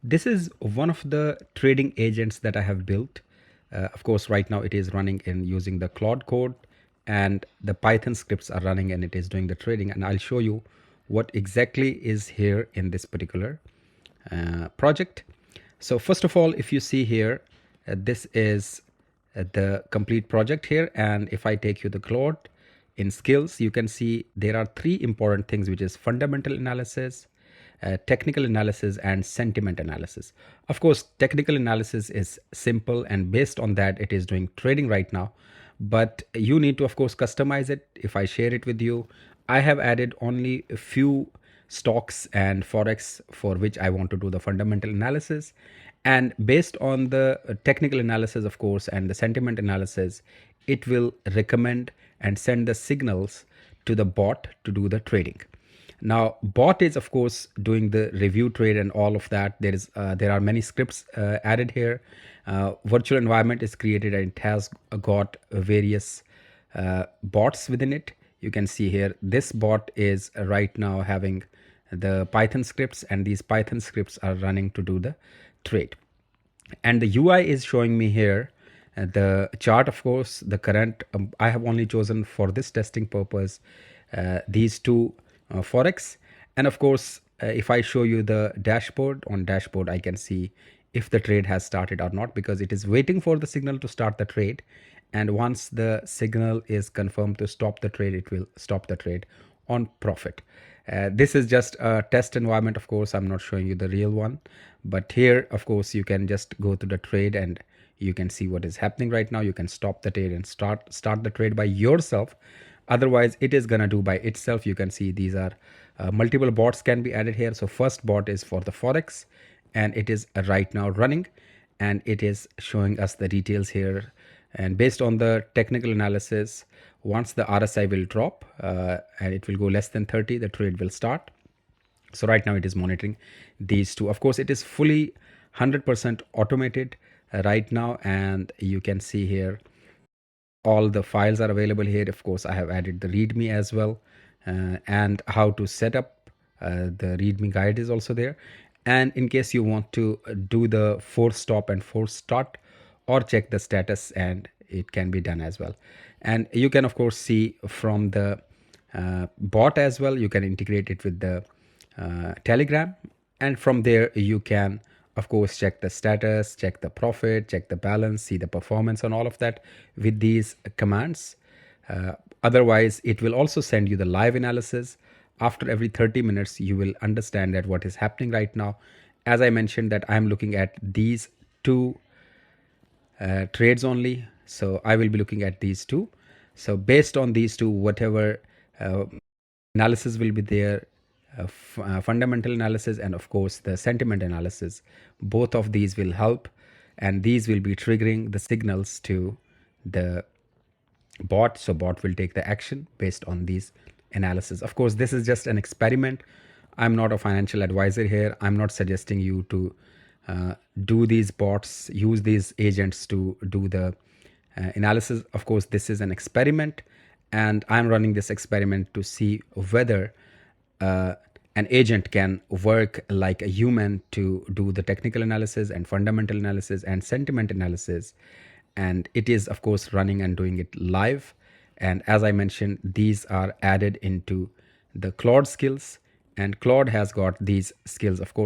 This is one of the trading agents that I have built. Of course, right now it is running in using the Claude code, and the Python scripts are running and it is doing the trading. And I'll show you what exactly is here in this particular project. So first of all, if you see here, this is the complete project here. And if I take you the Claude in skills, you can see there are three important things, which is fundamental analysis, technical analysis, and sentiment analysis. Of course, technical analysis is simple, and based on that, it is doing trading right now. But you need to, of course, customize it. If I share it with you, I have added only a few stocks and Forex for which I want to do the fundamental analysis. And based on the technical analysis, of course, and the sentiment analysis, it will recommend and send the signals to the bot to do the trading. Now, bot is of course doing the review trade and all of that. There are many scripts added here. Virtual environment is created and it has got various bots within it. You can see here this bot is right now having the Python scripts, and these Python scripts are running to do the trade. And the UI is showing me here the chart. Of course, the current I have only chosen for this testing purpose these two Forex. And of course, if I show you the dashboard, on dashboard I can see if the trade has started or not, because it is waiting for the signal to start the trade. And once the signal is confirmed to stop the trade, it will stop the trade on profit. This is just a test environment. Of course, I'm not showing you the real one, but here, of course, you can just go to the trade and you can see what is happening right now. You can stop the trade and start the trade by yourself. Otherwise, it is gonna do by itself. You can see these are multiple bots can be added here. So first bot is for the Forex, and it is right now running, and it is showing us the details here. And based on the technical analysis, once the RSI will drop and it will go less than 30, the trade will start. So right now it is monitoring these two. Of course, it is fully 100% automated right now, and you can see here all the files are available here. Of course, I have added the README as well, and how to set up the README guide is also there. And in case you want to do the force stop and force start or check the status, and it can be done as well. And you can of course see from the bot as well, you can integrate it with the Telegram, and from there you can of course check the status, check the profit, check the balance, see the performance and all of that with these commands. Otherwise, it will also send you the live analysis. After every 30 minutes, you will understand that what is happening right now. As I mentioned, that I'm looking at these two trades only. So I will be looking at these two. So based on these two, whatever analysis will be there, fundamental analysis and of course the sentiment analysis, both of these will help, and these will be triggering the signals to the bot. So bot will take the action based on these analysis. Of course, this is just an experiment. I'm not a financial advisor here. I'm not suggesting you to do these bots, use these agents to do the analysis. Of course, this is an experiment, and I'm running this experiment to see whether an agent can work like a human to do the technical analysis and fundamental analysis and sentiment analysis. And it is of course running and doing it live. And as I mentioned, these are added into the Claude skills, and Claude has got these skills. Of course,